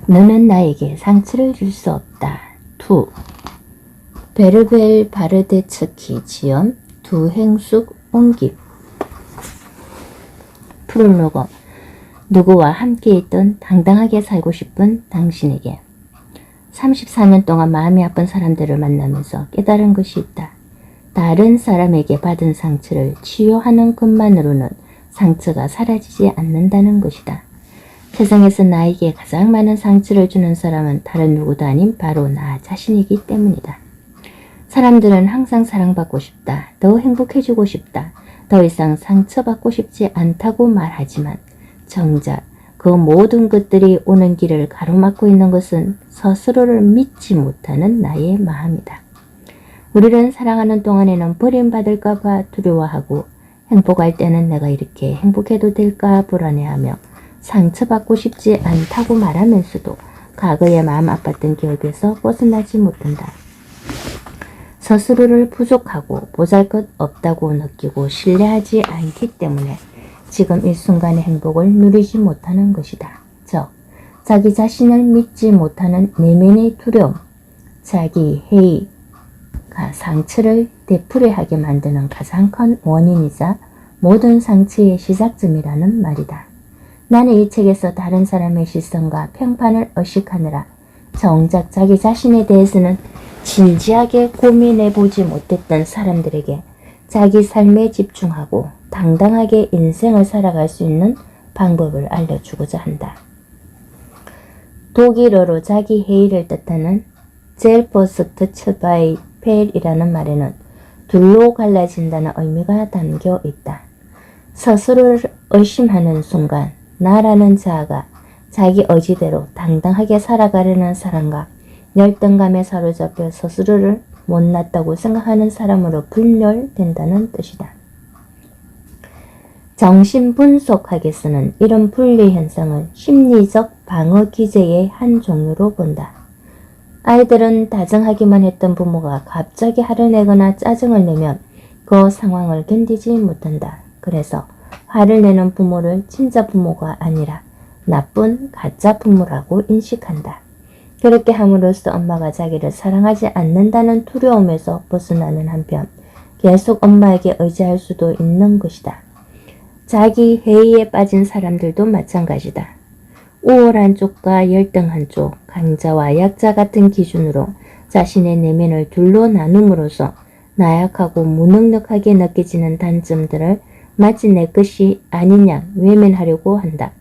너는 나에게 상처를 줄 수 없다. 2. 베르벨 바르데츠키 지연 두 행숙 옹깁. 프롤로그. 누구와 함께 있든 당당하게 살고 싶은 당신에게. 34년 동안 마음이 아픈 사람들을 만나면서 깨달은 것이 있다. 다른 사람에게 받은 상처를 치유하는 것만으로는 상처가 사라지지 않는다는 것이다. 세상에서 나에게 가장 많은 상처를 주는 사람은 다른 누구도 아닌 바로 나 자신이기 때문이다. 사람들은 항상 사랑받고 싶다, 더 행복해지고 싶다, 더 이상 상처받고 싶지 않다고 말하지만 정작 그 모든 것들이 오는 길을 가로막고 있는 것은 스스로를 믿지 못하는 나의 마음이다. 우리는 사랑하는 동안에는 버림받을까봐 두려워하고 행복할 때는 내가 이렇게 행복해도 될까 불안해하며 상처받고 싶지 않다고 말하면서도 과거에 마음 아팠던 기억에서 벗어나지 못한다. 스스로를 부족하고 보잘것없다고 느끼고 신뢰하지 않기 때문에 지금 이 순간의 행복을 누리지 못하는 것이다. 즉, 자기 자신을 믿지 못하는 내면의 두려움, 자기 회의가 상처를 되풀이하게 만드는 가장 큰 원인이자 모든 상처의 시작점이라는 말이다. 나는 이 책에서 다른 사람의 시선과 평판을 의식하느라 정작 자기 자신에 대해서는 진지하게 고민해보지 못했던 사람들에게 자기 삶에 집중하고 당당하게 인생을 살아갈 수 있는 방법을 알려주고자 한다. 독일어로 자기 회의를 뜻하는 젤포스트츠바이 펠이라는 말에는 둘로 갈라진다는 의미가 담겨 있다. 스스로를 의심하는 순간 나라는 자아가 자기 의지대로 당당하게 살아가려는 사람과 열등감에 사로잡혀 스스로를 못났다고 생각하는 사람으로 분열된다는 뜻이다. 정신분석학에서는 이런 분리현상을 심리적 방어 기제의 한 종류로 본다. 아이들은 다정하기만 했던 부모가 갑자기 화를 내거나 짜증을 내면 그 상황을 견디지 못한다. 그래서 화를 내는 부모를 진짜 부모가 아니라 나쁜 가짜 부모라고 인식한다. 그렇게 함으로써 엄마가 자기를 사랑하지 않는다는 두려움에서 벗어나는 한편 계속 엄마에게 의지할 수도 있는 것이다. 자기 회의에 빠진 사람들도 마찬가지다. 우월한 쪽과 열등한 쪽, 강자와 약자 같은 기준으로 자신의 내면을 둘로 나눔으로써 나약하고 무능력하게 느껴지는 단점들을 마치 내 것이 아닌 양 외면하려고 한다.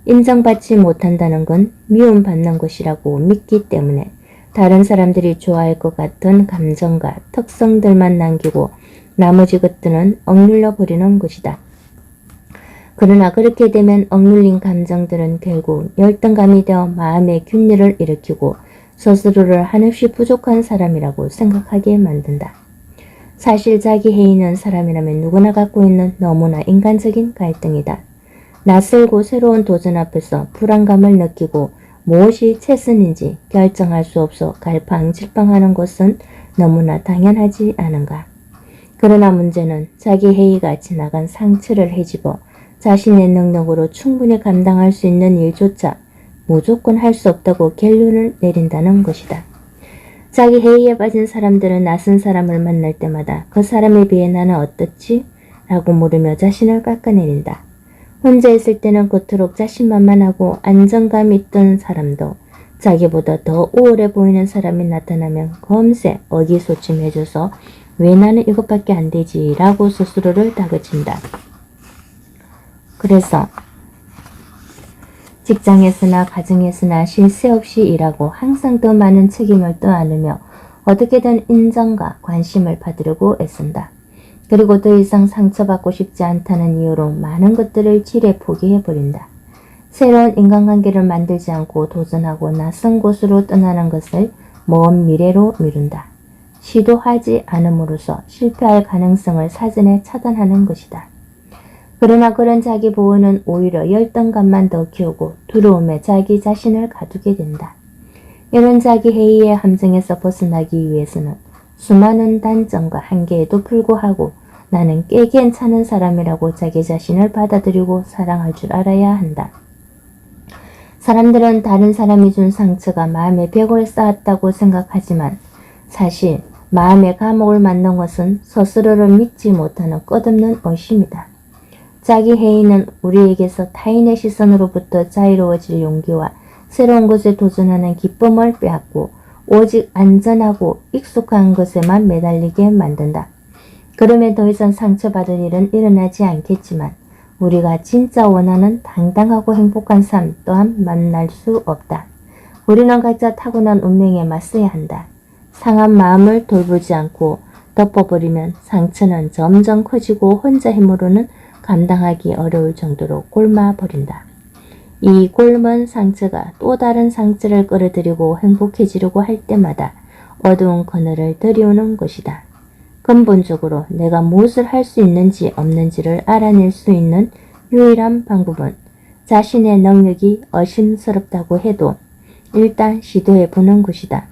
인정받지 못한다는 건 미움받는 것이라고 믿기 때문에 다른 사람들이 좋아할 것 같은 감정과 특성들만 남기고 나머지 것들은 억눌러 버리는 것이다. 그러나 그렇게 되면 억눌린 감정들은 결국 열등감이 되어 마음의 균열을 일으키고 스스로를 한없이 부족한 사람이라고 생각하게 만든다. 사실 자기 회의는 사람이라면 누구나 갖고 있는 너무나 인간적인 갈등이다. 낯설고 새로운 도전 앞에서 불안감을 느끼고 무엇이 최선인지 결정할 수 없어 갈팡질팡하는 것은 너무나 당연하지 않은가. 그러나 문제는 자기 회의가 지나간 상처를 헤집어 자신의 능력으로 충분히 감당할 수 있는 일조차 무조건 할 수 없다고 결론을 내린다는 것이다. 자기 회의에 빠진 사람들은 낯선 사람을 만날 때마다 그 사람에 비해 나는 어떻지? 라고 물으며 자신을 깎아내린다. 혼자 있을 때는 겉으로 자신만만하고 안정감 있던 사람도 자기보다 더 우월해 보이는 사람이 나타나면 검새 의기소침해져서 왜 나는 이것밖에 안 되지? 라고 스스로를 다그친다. 그래서 직장에서나 가정에서나 쉴 새 없이 일하고 항상 더 많은 책임을 떠안으며 어떻게든 인정과 관심을 받으려고 애쓴다. 그리고 더 이상 상처받고 싶지 않다는 이유로 많은 것들을 지레 포기해버린다. 새로운 인간관계를 만들지 않고 도전하고 낯선 곳으로 떠나는 것을 먼 미래로 미룬다. 시도하지 않음으로써 실패할 가능성을 사전에 차단하는 것이다. 그러나 그런 자기 보호는 오히려 열등감만 더 키우고 두려움에 자기 자신을 가두게 된다. 이런 자기 회의의 함정에서 벗어나기 위해서는 수많은 단점과 한계에도 불구하고 나는 꽤 괜찮은 사람이라고 자기 자신을 받아들이고 사랑할 줄 알아야 한다. 사람들은 다른 사람이 준 상처가 마음에 벽을 쌓았다고 생각하지만 사실 마음의 감옥을 만든 것은 스스로를 믿지 못하는 끝없는 의심이다. 자기 해이는 우리에게서 타인의 시선으로부터 자유로워질 용기와 새로운 것에 도전하는 기쁨을 빼앗고 오직 안전하고 익숙한 것에만 매달리게 만든다. 그러면 더 이상 상처받을 일은 일어나지 않겠지만 우리가 진짜 원하는 당당하고 행복한 삶 또한 만날 수 없다. 우리는 각자 타고난 운명에 맞서야 한다. 상한 마음을 돌보지 않고 덮어버리면 상처는 점점 커지고 혼자 힘으로는 감당하기 어려울 정도로 곪아버린다. 이 곪은 상처가 또 다른 상처를 끌어들이고 행복해지려고 할 때마다 어두운 그늘을 들이우는 것이다. 근본적으로 내가 무엇을 할 수 있는지 없는지를 알아낼 수 있는 유일한 방법은 자신의 능력이 의심스럽다고 해도 일단 시도해보는 것이다.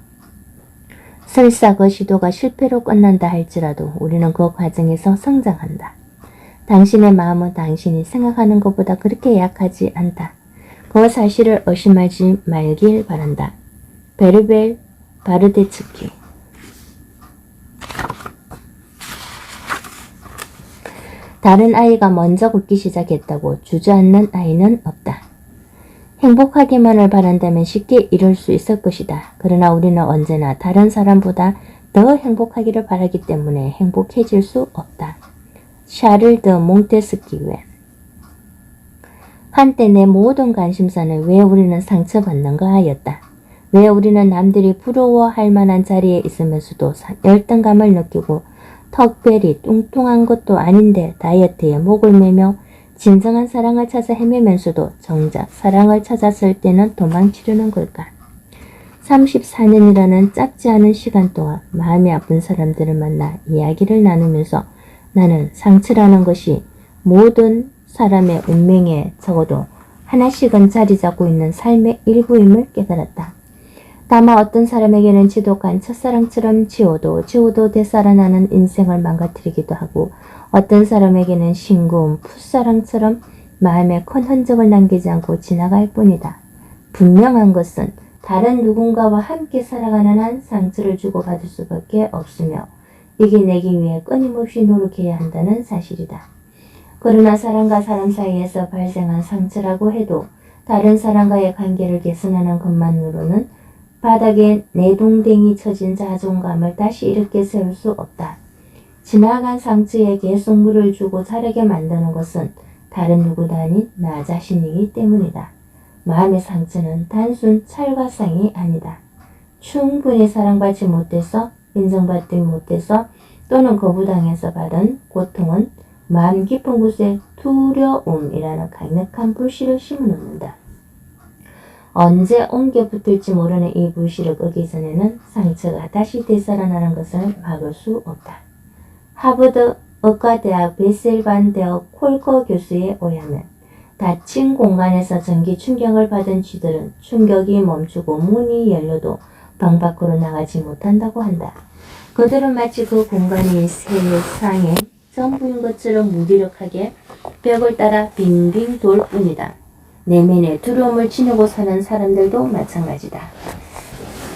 설사 그 시도가 실패로 끝난다 할지라도 우리는 그 과정에서 성장한다. 당신의 마음은 당신이 생각하는 것보다 그렇게 약하지 않다. 그 사실을 의심하지 말길 바란다. 베르벨 바르데츠키. 다른 아이가 먼저 걷기 시작했다고 주저앉는 아이는 없다. 행복하기만을 바란다면 쉽게 이룰 수 있을 것이다. 그러나 우리는 언제나 다른 사람보다 더 행복하기를 바라기 때문에 행복해질 수 없다. 샤를 드 몽테스키웨. 한때 내 모든 관심사는 왜 우리는 상처받는가 하였다. 왜 우리는 남들이 부러워할 만한 자리에 있으면서도 열등감을 느끼고 특별히 뚱뚱한 것도 아닌데 다이어트에 목을 매며 진정한 사랑을 찾아 헤매면서도 정작 사랑을 찾았을 때는 도망치려는 걸까? 34년이라는 짧지 않은 시간 동안 마음이 아픈 사람들을 만나 이야기를 나누면서 나는 상처라는 것이 모든 사람의 운명에 적어도 하나씩은 자리 잡고 있는 삶의 일부임을 깨달았다. 다만 어떤 사람에게는 지독한 첫사랑처럼 지워도 되살아나는 인생을 망가뜨리기도 하고 어떤 사람에게는 싱거운 풋사랑처럼 마음에 큰 흔적을 남기지 않고 지나갈 뿐이다. 분명한 것은 다른 누군가와 함께 살아가는 한 상처를 주고받을 수밖에 없으며 이겨내기 위해 끊임없이 노력해야 한다는 사실이다. 그러나 사람과 사람 사이에서 발생한 상처라고 해도 다른 사람과의 관계를 개선하는 것만으로는 바닥에 내동댕이 쳐진 자존감을 다시 일으켜 세울 수 없다. 지나간 상처에 계속 물을 주고 자라게 만드는 것은 다른 누구도 아닌 나 자신이기 때문이다. 마음의 상처는 단순 찰과상이 아니다. 충분히 사랑받지 못해서 인정받지 못해서 또는 거부당해서 받은 고통은 마음 깊은 곳에 두려움이라는 강력한 불씨를 심어놓는다. 언제 옮겨 붙을지 모르는 이 불씨를 끄기 전에는 상처가 다시 되살아나는 것을 막을 수 없다. 하버드 의과대학 베셀반 대학 콜커 교수에 의하면 닫힌 공간에서 전기 충격을 받은 쥐들은 충격이 멈추고 문이 열려도 방 밖으로 나가지 못한다고 한다. 그들은 마치 그 공간이 세상의 전부인 것처럼 무기력하게 벽을 따라 빙빙 돌 뿐이다. 내면의 두려움을 지니고 사는 사람들도 마찬가지다.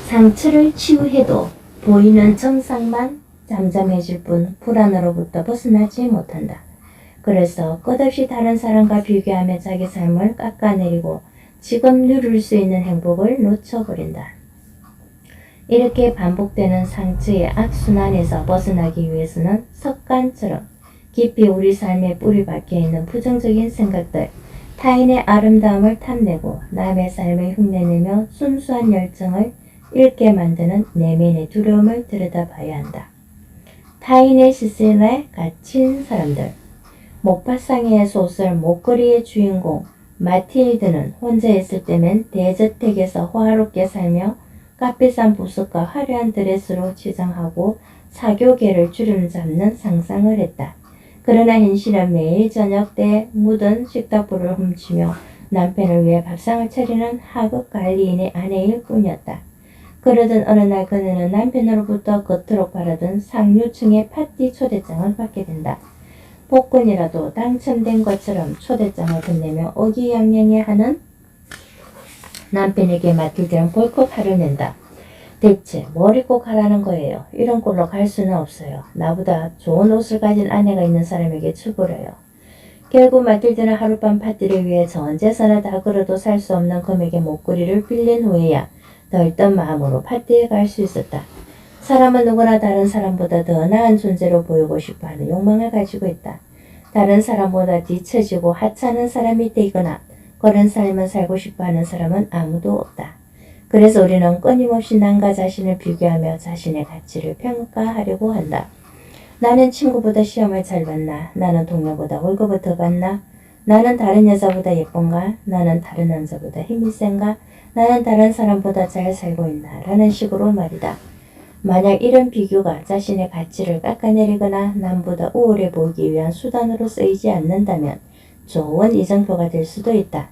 상처를 치유해도 보이는 정상만 잠잠해질 뿐 불안으로부터 벗어나지 못한다. 그래서 끝없이 다른 사람과 비교하며 자기 삶을 깎아내리고 지금 누릴 수 있는 행복을 놓쳐버린다. 이렇게 반복되는 상처의 악순환에서 벗어나기 위해서는 습관처럼 깊이 우리 삶에 뿌리 박혀있는 부정적인 생각들, 타인의 아름다움을 탐내고 남의 삶을 흉내내며 순수한 열정을 잃게 만드는 내면의 두려움을 들여다봐야 한다. 타인의 시선에 갇힌 사람들. 목파상의 소설 목걸이의 주인공 마틸드는 혼자 있을 때면 대저택에서 호화롭게 살며 값비싼 보석과 화려한 드레스로 치장하고 사교계를 주름잡는 상상을 했다. 그러나 현실은 매일 저녁 때 묻은 식탁보를 훔치며 남편을 위해 밥상을 차리는 하급 관리인의 아내일 뿐이었다. 그러던 어느 날 그녀는 남편으로부터 그토록 바라던 상류층의 파티 초대장을 받게 된다. 복권이라도 당첨된 것처럼 초대장을 건네며 어기양양해하는 남편에게 마틸다는 벌컥 화를 낸다. 대체 뭘 입고 가라는 거예요? 이런 꼴로 갈 수는 없어요. 나보다 좋은 옷을 가진 아내가 있는 사람에게 출고해요. 결국 마틸다는 하룻밤 파티를 위해 전 재산을 다 걸어도 살 수 없는 금액의 목걸이를 빌린 후에야 들뜬 마음으로 파티에 갈 수 있었다. 사람은 누구나 다른 사람보다 더 나은 존재로 보이고 싶어하는 욕망을 가지고 있다. 다른 사람보다 뒤처지고 하찮은 사람이 되거나 그런 삶을 살고 싶어하는 사람은 아무도 없다. 그래서 우리는 끊임없이 남과 자신을 비교하며 자신의 가치를 평가하려고 한다. 나는 친구보다 시험을 잘 봤나? 나는 동료보다 월급을 더 받나? 나는 다른 여자보다 예쁜가? 나는 다른 남자보다 힘이 센가? 나는 다른 사람보다 잘 살고 있나? 라는 식으로 말이다. 만약 이런 비교가 자신의 가치를 깎아내리거나 남보다 우월해 보이기 위한 수단으로 쓰이지 않는다면 좋은 이정표가 될 수도 있다.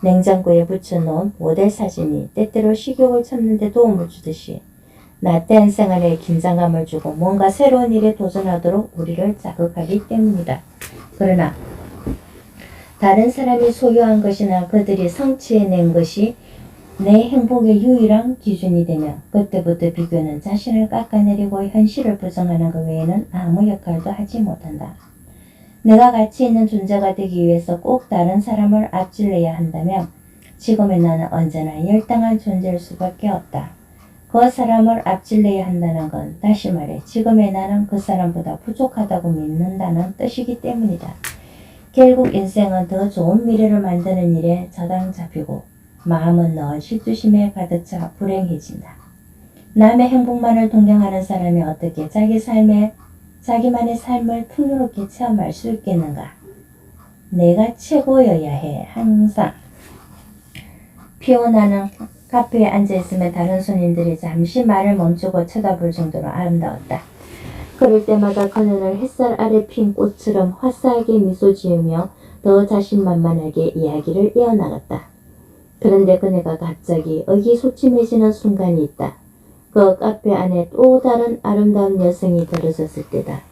냉장고에 붙여놓은 모델 사진이 때때로 식욕을 참는 데 도움을 주듯이 나태한 생활에 긴장감을 주고 뭔가 새로운 일에 도전하도록 우리를 자극하기 때문이다. 그러나 다른 사람이 소유한 것이나 그들이 성취해낸 것이 내 행복의 유일한 기준이 되면 그때부터 비교는 자신을 깎아내리고 현실을 부정하는 것 외에는 아무 역할도 하지 못한다. 내가 가치 있는 존재가 되기 위해서 꼭 다른 사람을 앞질러야 한다면 지금의 나는 언제나 열등한 존재일 수밖에 없다. 그 사람을 앞질러야 한다는 건 다시 말해 지금의 나는 그 사람보다 부족하다고 믿는다는 뜻이기 때문이다. 결국 인생은 더 좋은 미래를 만드는 일에 저당 잡히고 마음은 너 질투심에 가득 차 불행해진다. 남의 행복만을 동경하는 사람이 어떻게 자기만의 삶을 풍요롭게 체험할 수 있겠는가? 내가 최고여야 해. 항상. 피오나는 카페에 앉아있으면 다른 손님들이 잠시 말을 멈추고 쳐다볼 정도로 아름다웠다. 그럴 때마다 그녀는 햇살 아래 핀 꽃처럼 화사하게 미소 지으며 더 자신만만하게 이야기를 이어나갔다. 그런데 그녀가 갑자기 의기소침해지는 순간이 있다. 그 카페 안에 또 다른 아름다운 여성이 들어섰을 때다.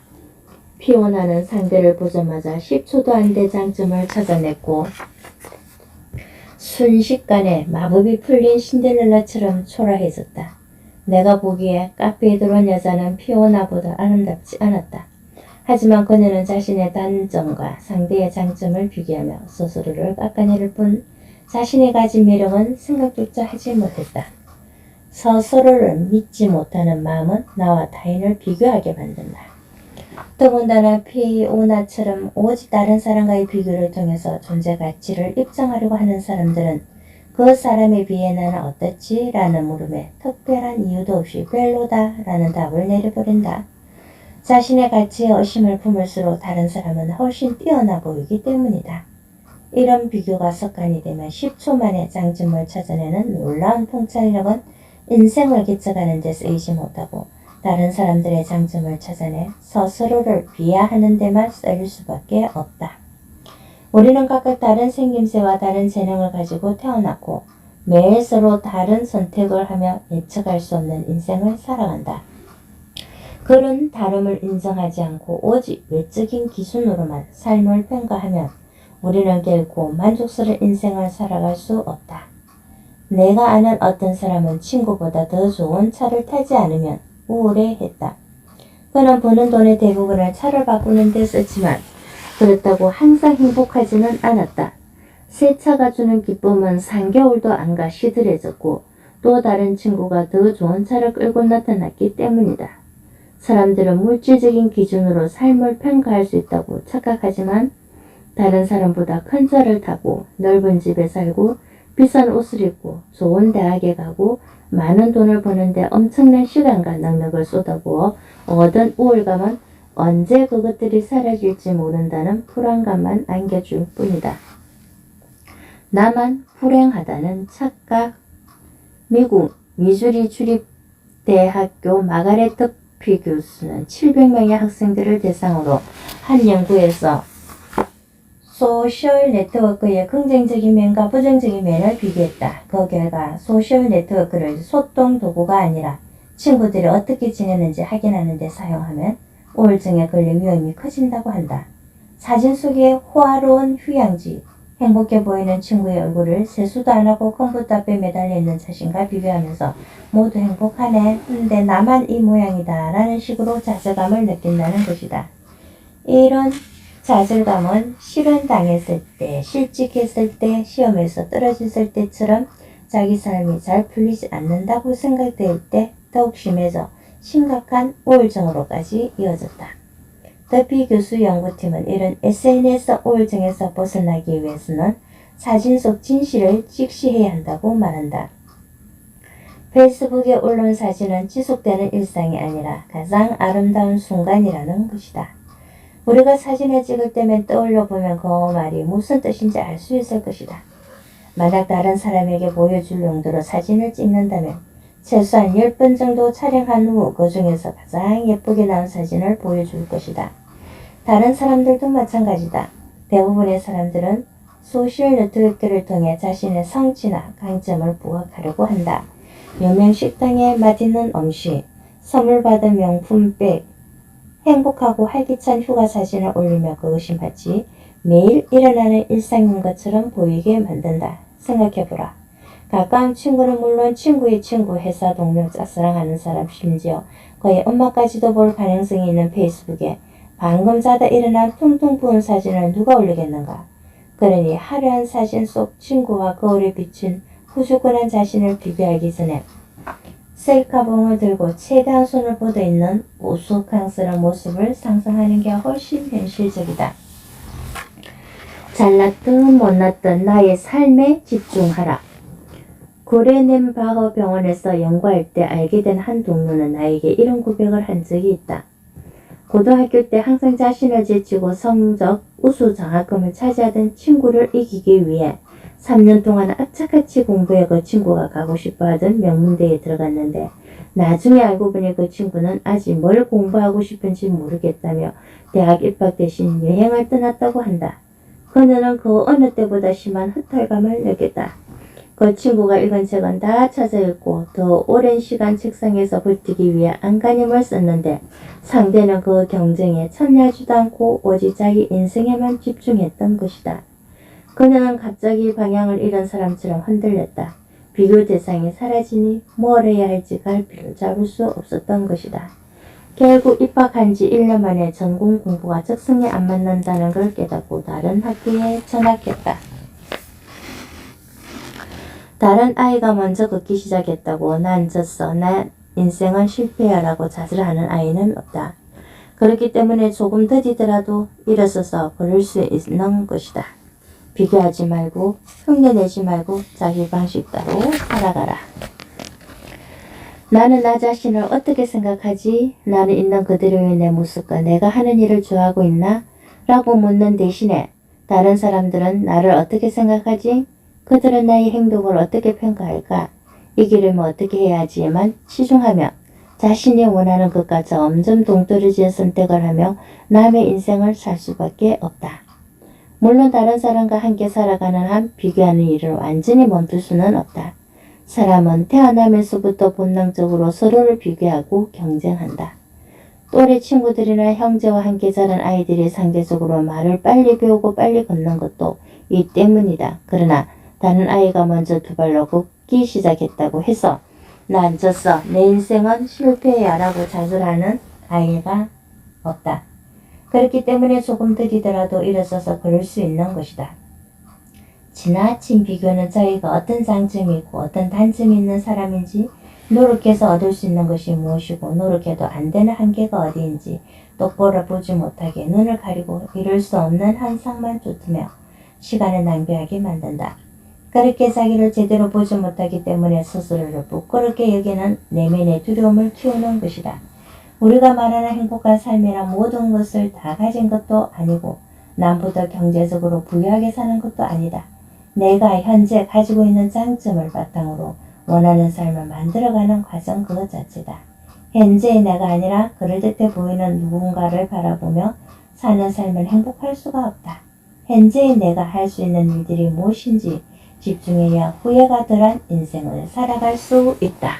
피오나는 상대를 보자마자 10초도 안 돼 장점을 찾아냈고 순식간에 마법이 풀린 신데렐라처럼 초라해졌다. 내가 보기에 카페에 들어온 여자는 피오나보다 아름답지 않았다. 하지만 그녀는 자신의 단점과 상대의 장점을 비교하며 스스로를 깎아내릴 뿐 자신이 가진 매력은 생각조차 하지 못했다. 스스로를 믿지 못하는 마음은 나와 타인을 비교하게 만든다. 더군다나 피오나처럼 오직 다른 사람과의 비교를 통해서 존재 가치를 입증하려고 하는 사람들은 그 사람에 비해 나는 어떻지? 라는 물음에 특별한 이유도 없이 별로다 라는 답을 내려버린다. 자신의 가치에 의심을 품을수록 다른 사람은 훨씬 뛰어나 보이기 때문이다. 이런 비교가 습관이 되면 10초 만에 장점을 찾아내는 놀라운 통찰력은 인생을 개척하는 데 쓰이지 못하고 다른 사람들의 장점을 찾아내 스스로를 비하하는 데만 쓰일 수밖에 없다. 우리는 각각 다른 생김새와 다른 재능을 가지고 태어났고 매일 서로 다른 선택을 하며 예측할 수 없는 인생을 살아간다. 그런 다름을 인정하지 않고 오직 외적인 기준으로만 삶을 평가하면 우리는 결코 만족스러운 인생을 살아갈 수 없다. 내가 아는 어떤 사람은 친구보다 더 좋은 차를 타지 않으면 우울해했다. 그는 버는 돈의 대부분을 차를 바꾸는 데 썼지만 그렇다고 항상 행복하지는 않았다. 새 차가 주는 기쁨은 3개월도 안 가 시들해졌고 또 다른 친구가 더 좋은 차를 끌고 나타났기 때문이다. 사람들은 물질적인 기준으로 삶을 평가할 수 있다고 착각하지만 다른 사람보다 큰 차를 타고 넓은 집에 살고 비싼 옷을 입고 좋은 대학에 가고 많은 돈을 버는데 엄청난 시간과 능력을 쏟아부어 얻은 우월감은 언제 그것들이 사라질지 모른다는 불안감만 안겨줄 뿐이다. 나만 불행하다는 착각. 미국 미주리 주립대학교 마가레트 피 교수는 700명의 학생들을 대상으로 한 연구에서 소셜 네트워크의 긍정적인 면과 부정적인 면을 비교했다. 그 결과 소셜 네트워크를 소통 도구가 아니라 친구들이 어떻게 지내는지 확인하는 데 사용하면 우울증에 걸릴 위험이 커진다고 한다. 사진 속의 호화로운 휴양지, 행복해 보이는 친구의 얼굴을 세수도 안 하고 컴퓨터 앞에 매달려 있는 자신과 비교하면서 모두 행복하네. 근데 나만 이 모양이다. 라는 식으로 좌절감을 느낀다는 것이다. 이런 좌절감은 실현당했을 때, 실직했을 때, 시험에서 떨어졌을 때처럼 자기 삶이 잘 풀리지 않는다고 생각될 때 더욱 심해져 심각한 우울증으로까지 이어졌다. 더피 교수 연구팀은 이런 SNS 우울증에서 벗어나기 위해서는 사진 속 진실을 직시해야 한다고 말한다. 페이스북에 올라온 사진은 지속되는 일상이 아니라 가장 아름다운 순간이라는 것이다. 우리가 사진을 찍을 때면 떠올려보면 그 말이 무슨 뜻인지 알 수 있을 것이다. 만약 다른 사람에게 보여줄 용도로 사진을 찍는다면 최소한 10번 정도 촬영한 후 그 중에서 가장 예쁘게 나온 사진을 보여줄 것이다. 다른 사람들도 마찬가지다. 대부분의 사람들은 소셜 네트워크를 통해 자신의 성취나 강점을 부각하려고 한다. 유명 식당에 맛있는 음식, 선물 받은 명품백, 행복하고 활기찬 휴가 사진을 올리며 그것이 마치 매일 일어나는 일상인 것처럼 보이게 만든다. 생각해보라. 가까운 친구는 물론 친구의 친구, 회사 동료, 짝사랑하는 사람, 심지어 그의 엄마까지도 볼 가능성이 있는 페이스북에 방금 자다 일어난 퉁퉁 부은 사진을 누가 올리겠는가. 그러니 화려한 사진 속 친구와 거울에 비친 후줄근한 자신을 비교하기 전에 셀카봉을 들고 최대한 손을 뻗어 있는 우스꽝스러운 모습을 상상하는 게 훨씬 현실적이다. 잘났든 못났든 나의 삶에 집중하라. 구레넨바흐 병원에서 연구할 때 알게 된 한 동료는 나에게 이런 고백을 한 적이 있다. 고등학교 때 항상 자신을 제치고 성적 우수 장학금을 차지하던 친구를 이기기 위해 3년 동안 악착같이 공부해 그 친구가 가고 싶어하던 명문대에 들어갔는데 나중에 알고 보니 그 친구는 아직 뭘 공부하고 싶은지 모르겠다며 대학 입학 대신 여행을 떠났다고 한다. 그녀는 그 어느 때보다 심한 허탈감을 느꼈다. 그 친구가 읽은 책은 다 찾아 읽고 더 오랜 시간 책상에서 버티기 위해 안간힘을 썼는데 상대는 그 경쟁에 참여하지도 않고 오직 자기 인생에만 집중했던 것이다. 그녀는 갑자기 방향을 잃은 사람처럼 흔들렸다. 비교 대상이 사라지니 뭘 해야 할지 갈피를 잡을 수 없었던 것이다. 결국 입학한 지 1년 만에 전공 공부가 적성에 안 맞는다는 걸 깨닫고 다른 학교에 전학했다. 다른 아이가 먼저 걷기 시작했다고 난 졌어, 나 인생은 실패야 라고 자살하는 아이는 없다. 그렇기 때문에 조금 더디더라도 일어서서 걸을 수 있는 것이다. 비교하지 말고 흉내내지 말고 자기 방식대로 살아가라. 나는 나 자신을 어떻게 생각하지? 나는 있는 그대로의 내 모습과 내가 하는 일을 좋아하고 있나? 라고 묻는 대신에 다른 사람들은 나를 어떻게 생각하지? 그들은 나의 행동을 어떻게 평가할까? 이 길을 어떻게 해야지만 치중하며 자신이 원하는 것과 점점 동떨어진 선택을 하며 남의 인생을 살 수밖에 없다. 물론 다른 사람과 함께 살아가는 한 비교하는 일을 완전히 멈출 수는 없다. 사람은 태어나면서부터 본능적으로 서로를 비교하고 경쟁한다. 또래 친구들이나 형제와 함께 자란 아이들이 상대적으로 말을 빨리 배우고 빨리 걷는 것도 이 때문이다. 그러나 다른 아이가 먼저 두 발로 걷기 시작했다고 해서 난 졌어, 내 인생은 실패야 라고 자살하는 아이가 없다. 그렇기 때문에 조금 더디더라도 일어서서 걸을 수 있는 것이다. 지나친 비교는 자기가 어떤 장점이 있고 어떤 단점이 있는 사람인지, 노력해서 얻을 수 있는 것이 무엇이고 노력해도 안 되는 한계가 어디인지 똑바로 보지 못하게 눈을 가리고 이룰 수 없는 환상만 쫓으며 시간을 낭비하게 만든다. 그렇게 자기를 제대로 보지 못하기 때문에 스스로를 부끄럽게 여기는 내면의 두려움을 키우는 것이다. 우리가 말하는 행복한 삶이란 모든 것을 다 가진 것도 아니고 남보다 경제적으로 부유하게 사는 것도 아니다. 내가 현재 가지고 있는 장점을 바탕으로 원하는 삶을 만들어가는 과정 그것 자체다. 현재의 내가 아니라 그럴듯해 보이는 누군가를 바라보며 사는 삶을 행복할 수가 없다. 현재의 내가 할 수 있는 일들이 무엇인지 집중해야 후회가 덜한 인생을 살아갈 수 있다.